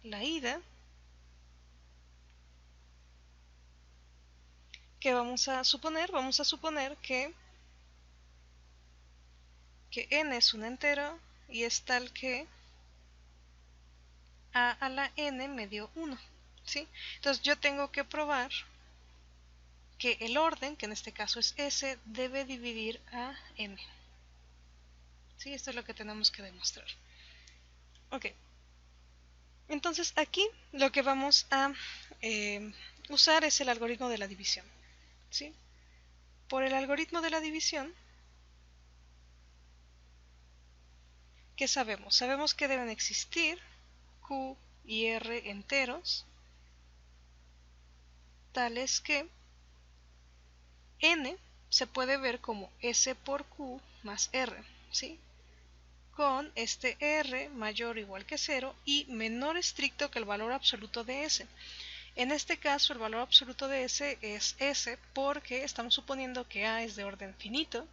la ida, que vamos a suponer que n es un entero y es tal que a la n me dio 1, ¿sí? Entonces yo tengo que probar que el orden, que en este caso es s, debe dividir a n. ¿Sí? Esto es lo que tenemos que demostrar. Ok. Entonces aquí lo que vamos a usar es el algoritmo de la división. ¿Sí? Por el algoritmo de la división, ¿qué sabemos? Sabemos que deben existir q y r enteros, tales que n se puede ver como s por q más r, ¿sí? Con este r mayor o igual que 0 y menor estricto que el valor absoluto de s. En este caso el valor absoluto de s es s porque estamos suponiendo que a es de orden finito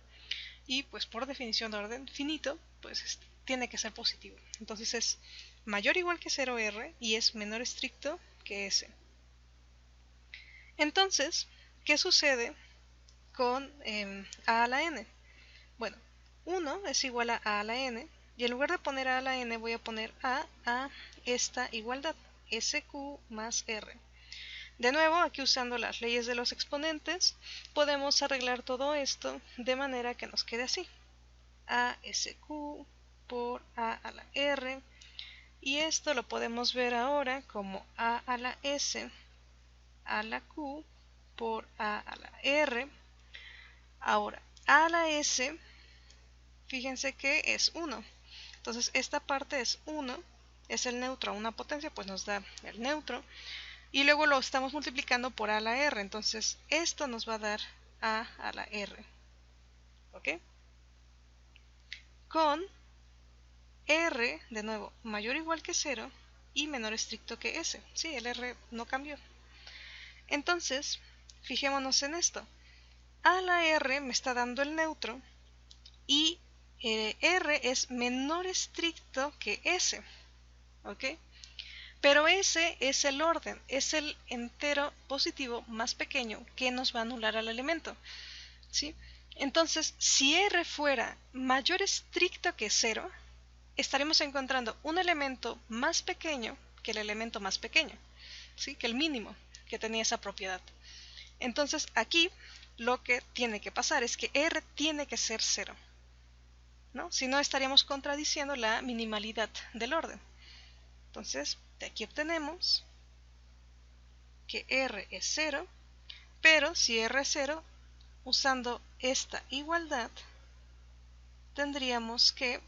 y pues por definición de orden finito pues tiene que ser positivo. Entonces es mayor o igual que 0 r y es menor estricto que s. Entonces, ¿qué sucede con a la n? Bueno, 1 es igual a la n y en lugar de poner a la n voy a poner a esta igualdad, sq más r. De nuevo, aquí usando las leyes de los exponentes, podemos arreglar todo esto de manera que nos quede así. A sq por a la r, y esto lo podemos ver ahora como a la s a la q por a la r. Ahora, a la s, fíjense que es 1. Entonces esta parte es 1, es el neutro a una potencia, pues nos da el neutro. Y luego lo estamos multiplicando por a la r, entonces esto nos va a dar a la r. ¿Ok? Con r, de nuevo, mayor o igual que 0 y menor estricto que s. Sí, el r no cambió. Entonces, fijémonos en esto. A la r me está dando el neutro y r es menor estricto que s. ¿Ok? Pero ese es el orden, es el entero positivo más pequeño que nos va a anular al elemento. ¿Sí? Entonces, si r fuera mayor estricto que 0, estaremos encontrando un elemento más pequeño que el elemento más pequeño, ¿sí? Que el mínimo que tenía esa propiedad. Entonces, aquí lo que tiene que pasar es que r tiene que ser 0, ¿no? Si no, estaríamos contradiciendo la minimalidad del orden. Entonces, de aquí obtenemos que r es 0, pero si r es 0, usando esta igualdad, tendríamos que,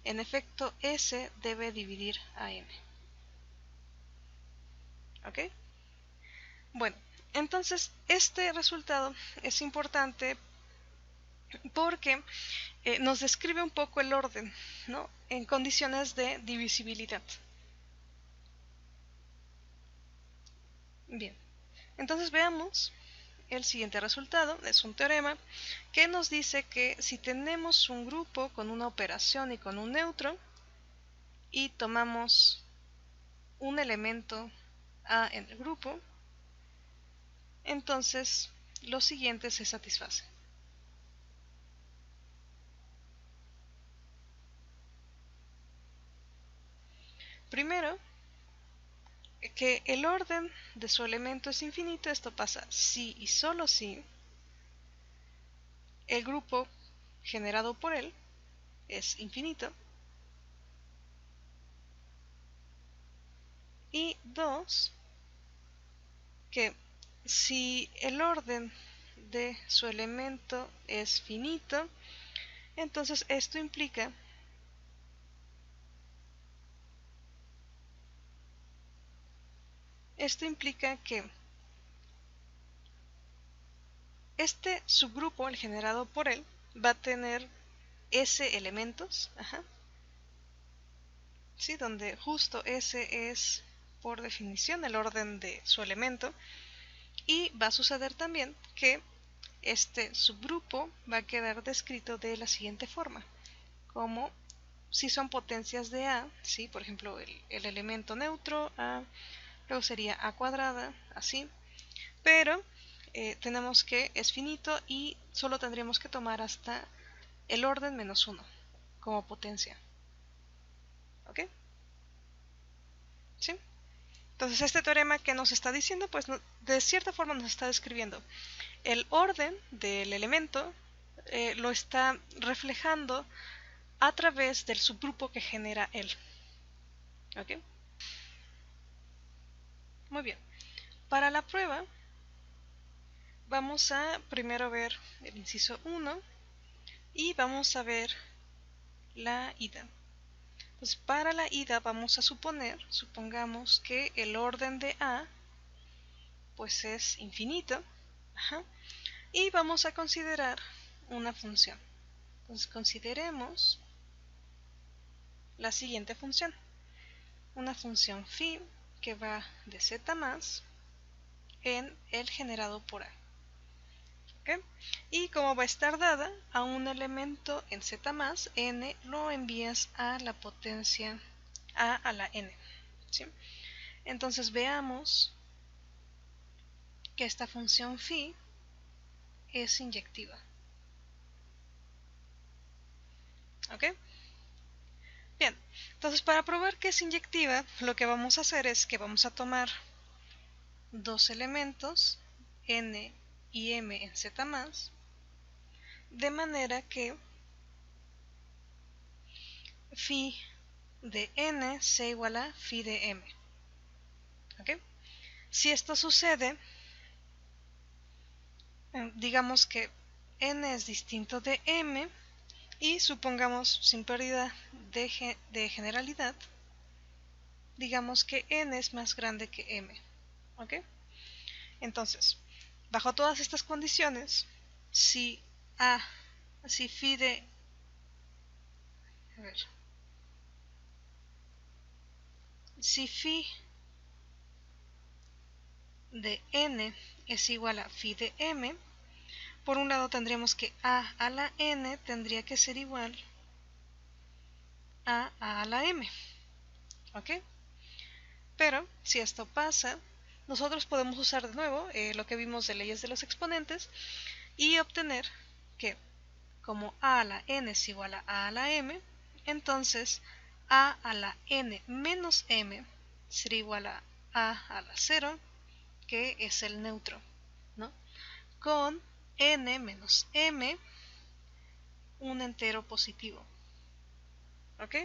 en efecto, s debe dividir a n. ¿Ok? Bueno, entonces este resultado es importante porque nos describe un poco el orden, ¿no? En condiciones de divisibilidad. Bien, entonces veamos el siguiente resultado. Es un teorema que nos dice que si tenemos un grupo con una operación y con un neutro y tomamos un elemento a en el grupo, entonces lo siguiente se satisface. Primero, que el orden de su elemento es infinito. Esto pasa si y solo si el grupo generado por él es infinito. Y dos, que si el orden de su elemento es finito, entonces esto implica que este subgrupo, el generado por él, va a tener S elementos, ¿sí? Donde justo S es por definición el orden de su elemento, y va a suceder también que este subgrupo va a quedar descrito de la siguiente forma, como si son potencias de A, ¿sí? Por ejemplo, el elemento neutro A, luego sería A cuadrada, así. Pero tenemos que es finito y solo tendríamos que tomar hasta el orden menos 1 como potencia. ¿Ok? ¿Sí? Entonces este teorema que nos está diciendo, pues de cierta forma nos está describiendo el orden del elemento, lo está reflejando a través del subgrupo que genera él. ¿Ok? Muy bien. Para la prueba vamos a primero ver el inciso 1 y vamos a ver la ida. Pues para la ida vamos a supongamos que el orden de A pues es infinito. Ajá, y vamos a considerar una función. Entonces consideremos la siguiente función. Una función phi que va de z más en el generado por A. ¿Okay? Y como va a estar dada a un elemento en z más, n lo envías a la potencia a la n. ¿Sí? Entonces veamos que esta función phi es inyectiva. ¿Ok? Bien, entonces para probar que es inyectiva, lo que vamos a hacer es que vamos a tomar dos elementos, n y m en z más, de manera que phi de n sea igual a phi de m. ¿Ok? Si esto sucede, digamos que n es distinto de m y supongamos, sin pérdida de generalidad, digamos que n es más grande que m. ¿Ok? Entonces, bajo todas estas condiciones, si a, si phi de, a ver, si phi de n es igual a phi de m, por un lado tendríamos que a la n tendría que ser igual a la m. ¿Ok? Pero si esto pasa, nosotros podemos usar de nuevo lo que vimos de leyes de los exponentes y obtener que como a la n es igual a la m, entonces a la n menos m será igual a la 0, que es el neutro, ¿no? Con n menos m, un entero positivo. ¿Ok?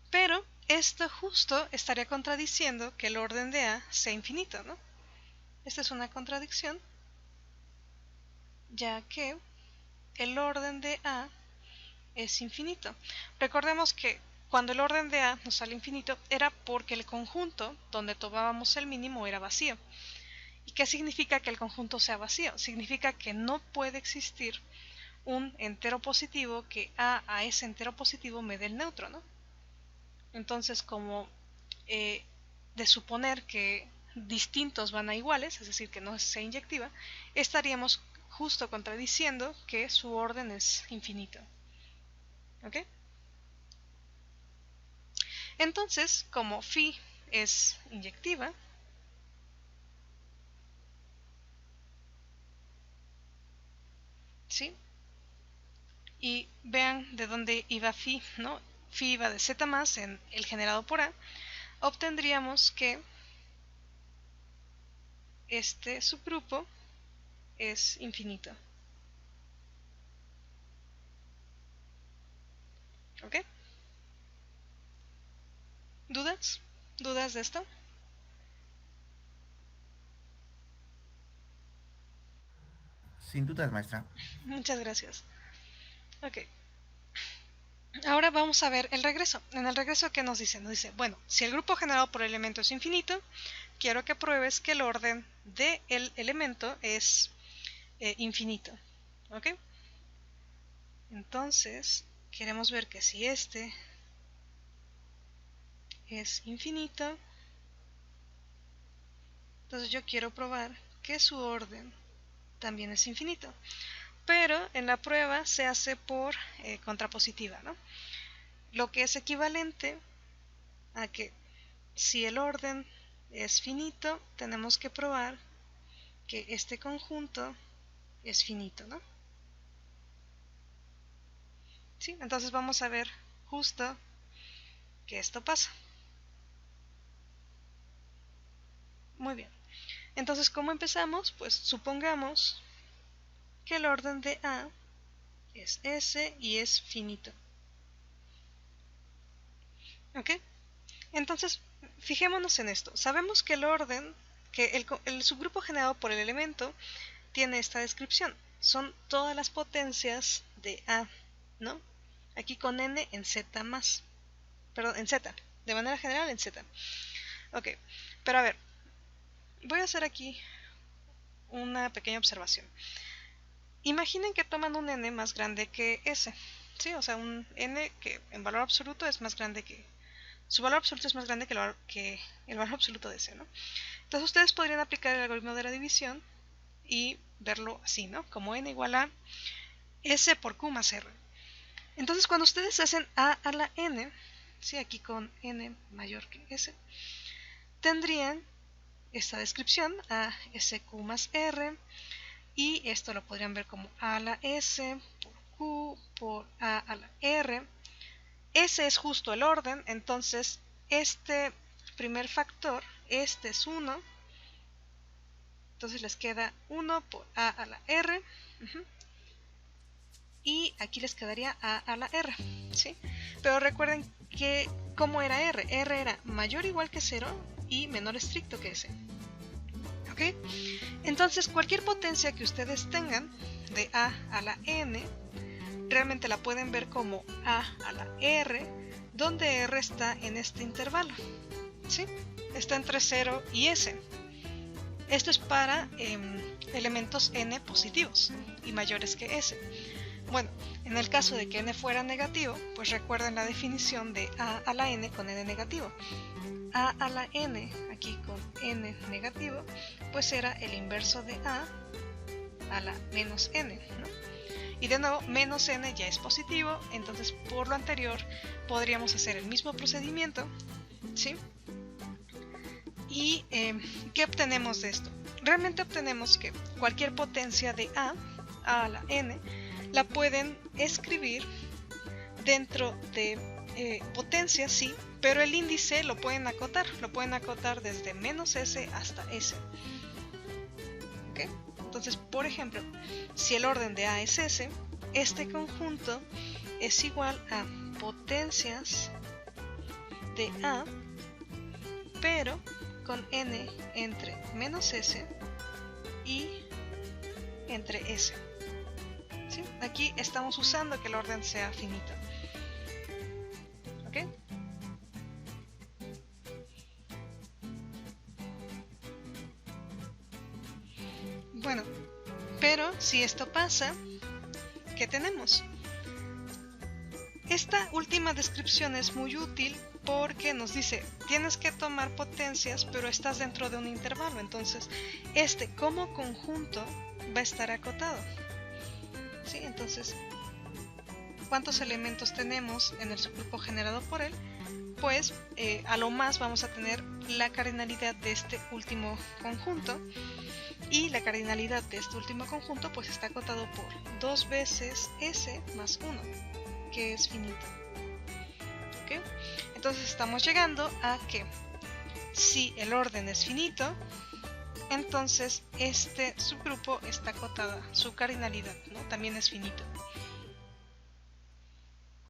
Pero esto justo estaría contradiciendo que el orden de A sea infinito, ¿no? Esta es una contradicción, ya que el orden de A es infinito. Recordemos que cuando el orden de A nos sale infinito era porque el conjunto donde tomábamos el mínimo era vacío. ¿Y qué significa que el conjunto sea vacío? Significa que no puede existir un entero positivo que a ese entero positivo me dé el neutro, ¿no? Entonces, como de suponer que distintos van a iguales, es decir, que no sea inyectiva, estaríamos justo contradiciendo que su orden es infinito. ¿Ok? Entonces, como phi es inyectiva, ¿sí? Y vean de dónde iba phi, ¿no? Phi iba de z más en el generado por A, obtendríamos que este subgrupo es infinito. ¿Ok? ¿Dudas? ¿Dudas de esto? Sin dudas, maestra. Muchas gracias. Ok. Ahora vamos a ver el regreso. En el regreso, ¿qué nos dice? Nos dice, bueno, si el grupo generado por el elemento es infinito, quiero que pruebes que el orden del elemento es infinito. ¿Ok? Entonces, queremos ver que si este es infinito, entonces yo quiero probar que su orden también es infinito. pero en la prueba se hace por contrapositiva, ¿no? Lo que es equivalente a que si el orden es finito, tenemos que probar que este conjunto es finito, ¿no? ¿Sí? Entonces vamos a ver justo que esto pasa. Muy bien. Entonces, ¿cómo empezamos? Pues supongamos que el orden de A es S y es finito. ¿Ok? Entonces, fijémonos en esto. Sabemos que el orden, que el subgrupo generado por el elemento tiene esta descripción. Son todas las potencias de A, ¿no? Aquí con n en z más. Perdón, en z. De manera general en z. Ok, pero a ver. Voy a hacer aquí una pequeña observación. Imaginen que toman un n más grande que s. ¿Sí? O sea, un n que en valor absoluto es más grande que... Su valor absoluto es más grande que el valor absoluto de s, ¿no? Entonces ustedes podrían aplicar el algoritmo de la división y verlo así, ¿no? Como n igual a s por q más r. Entonces cuando ustedes hacen a la n, ¿sí? Aquí con n mayor que s, tendrían esta descripción, a sq más r, y esto lo podrían ver como a a la s por q por a la r. S es justo el orden, entonces este primer factor, este es 1, entonces les queda 1 por a la r, y aquí les quedaría a la r, ¿sí? Pero recuerden que ¿cómo era r? R era mayor o igual que 0 y menor estricto que s. ¿Ok? Entonces cualquier potencia que ustedes tengan de a la n, realmente la pueden ver como a la r, donde r está en este intervalo, ¿sí? Está entre 0 y s. Esto es para elementos n positivos y mayores que s. Bueno, en el caso de que n fuera negativo, pues recuerden la definición de a la n con n negativo. A la n, aquí con n negativo, pues era el inverso de a la menos n, ¿no? Y de nuevo, menos n ya es positivo, entonces por lo anterior podríamos hacer el mismo procedimiento, ¿sí? ¿Y qué obtenemos de esto? Realmente obtenemos que cualquier potencia de a la n la pueden escribir dentro de potencia, sí, pero el índice lo pueden acotar desde menos s hasta s. ¿Okay? Entonces, por ejemplo, si el orden de a es s, este conjunto es igual a potencias de a, pero con n entre menos s y entre s. ¿Sí? Aquí estamos usando que el orden sea finito. ¿Ok? Bueno, pero si esto pasa, ¿qué tenemos? Esta última descripción es muy útil porque nos dice, tienes que tomar potencias, pero estás dentro de un intervalo, entonces este como conjunto va a estar acotado. ¿Sí? Entonces, ¿cuántos elementos tenemos en el subgrupo generado por él? Pues a lo más vamos a tener la cardinalidad de este último conjunto, y la cardinalidad de este último conjunto pues está acotado por 2 veces s más 1, que es finito. ¿Okay? Entonces estamos llegando a que si el orden es finito, entonces este subgrupo está acotada, su cardinalidad, ¿no? También es finito.